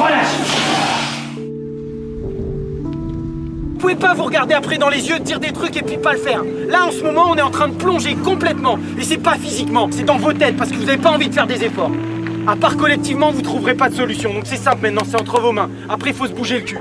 Relâche. Vous pouvez pas vous regarder après dans les yeux, dire des trucs et puis pas le faire. Là en ce moment on est en train de plonger complètement. Et c'est pas physiquement, c'est dans vos têtes parce que vous avez pas envie de faire des efforts. À part collectivement vous trouverez pas de solution. Donc c'est simple maintenant, c'est entre vos mains. Après faut se bouger le cul.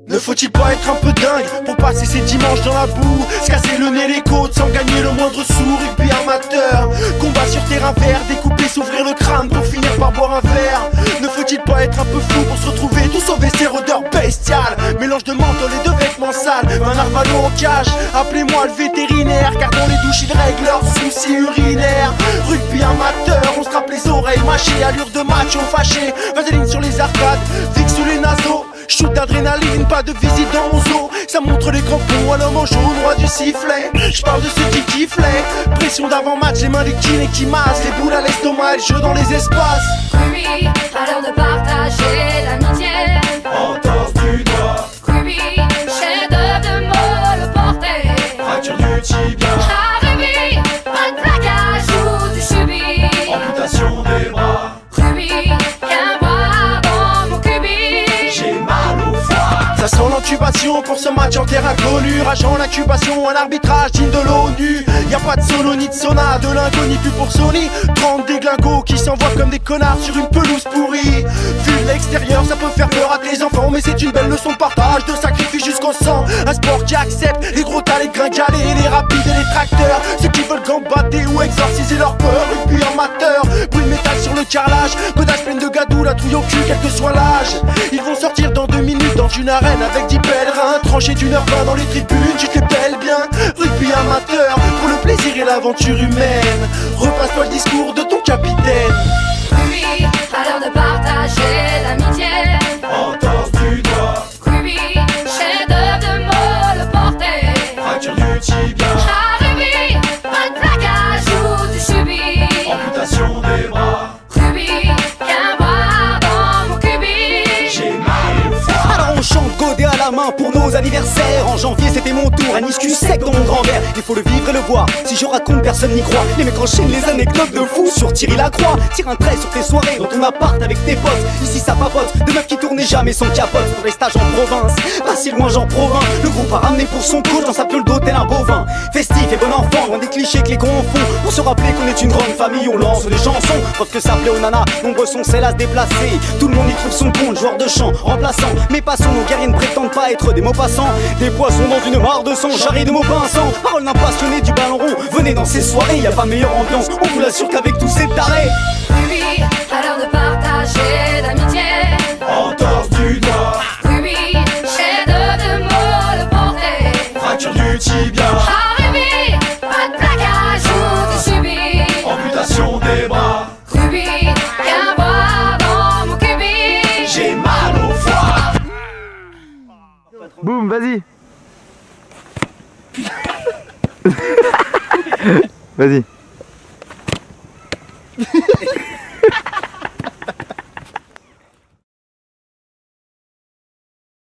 Ne faut-il pas être un peu dingue pour passer ces dimanches dans la boue, se casser le nez les côtes sans gagner le moindre sou? Rugby amateur, combat sur terrain vert, découper, s'ouvrir le crâne pour finir par boire un verre. Ne faut-il pas être un peu fou pour se retrouver tous au vestiaire odeur bestiale, mélange de menthol et de vêtements sales, un arvalo en cage, appelez-moi le vétérinaire, car dans les douches ils règlent leurs soucis urinaires. Rugby amateur, on se trappe les oreilles mâchées, allure de macho fâché, vaseline sur les arcades, fixe sous les naseaux. Shoot d'adrénaline, pas de visite dans mon zoo. Ça montre les crampons à l'homme en jaune, roi du sifflet. J'parle de ceux qui kifflaient. Pression d'avant-match, les mains des kinés qui massent. Les boules à l'estomac, le jeu dans les espaces. Ruby, à l'heure de partager l'amitié. Entorse du doigt, Ruby, chef-d'œuvre de mots le porter. fracture du tibia, Ah Ruby, pas de plaquage ou du subis. amputation des bras. Ruby, viens voir dans mon cubi. J'ai mal au foie. Ça sent l'intubation pour ce match en terre inconnue. Rageant l'incubation, un arbitrage digne de l'ONU. Y'a pas de sono ni de sauna, de lingots ni plus pour Sony. 30 déglingos qui s'envoient comme des connards sur une pelouse pourrie. Vu de l'extérieur, ça peut faire peur à tes enfants, mais c'est une belle leçon de partage, de sacrifice jusqu'au sang. Un sport qui accepte les gros tas, les gringalés, les rapides et les tracteurs. Ceux qui veulent gambader ou exorciser leur peur. Rugby amateur, bruit de métal sur le carrelage, godage pleine de gadou, la trouille au cul, quel que soit l'âge. Ils vont sortir dans 2 minutes dans une arène avec 10 pèlerins, tranchés d'1h20 dans les tribunes, tu te les pèles bien. Rugby amateur, pour le plaisir et l'aventure humaine. Repasse-toi le discours de ton capitaine. Ruby, à l'heure de partager l'amitié. Entorse du doigt, Ruby, chef-d'œuvre de mots le porter. fracture du tibia, Ah Ruby, pas de plaquage ou du subis. amputation des bras. Ruby, viens voir dans mon cubi. J'ai mal au foie. Alors on chante godé à la main pour nos anniversaires. En janvier c'était mon tour, un iscu sec dans mon grand verre. Il faut le vivre et le voir, si je raconte personne n'y croit. Les mecs enchaînent les anecdotes de fous sur Thierry Lacroix. Tire un trait sur tes soirées, dans ton appart avec tes potes. Ici ça papote, de meufs qui tournaient jamais sans capote. Pour les stages en province, pas si loin j'en provins. Le groupe a ramené pour son coach dans sa piole d'hôtel un bovin. Festif et bon enfant, loin des clichés que les cons en font. Pour se rappeler qu'on est une grande famille, on lance des chansons. Preuve que ça plaît aux nanas, nombreux sont celles à se déplacer. Tout le monde y trouve son compte, joueur de chant, remplaçant. Mais passons, nos guerriers ne prétendent pas être des mots passants. Des poissons dans une mare de sang, charrie de mots pinçants. Parole d'un passionné du ballon rond, venez dans ces soirées, y a pas meilleure ambiance, on vous l'assure qu'avec tous ces tarés. Ruby, à l'heure de partager l'amitié. Entorse du doigt, Ruby, chef-d'œuvre de mots le porter. fracture du tibia, Ah Ruby, pas de plaquage ou du subis. amputation des bras. Ruby, viens voir dans mon cubi. J'ai mal au foie. Boum, vas-y. Vas-y.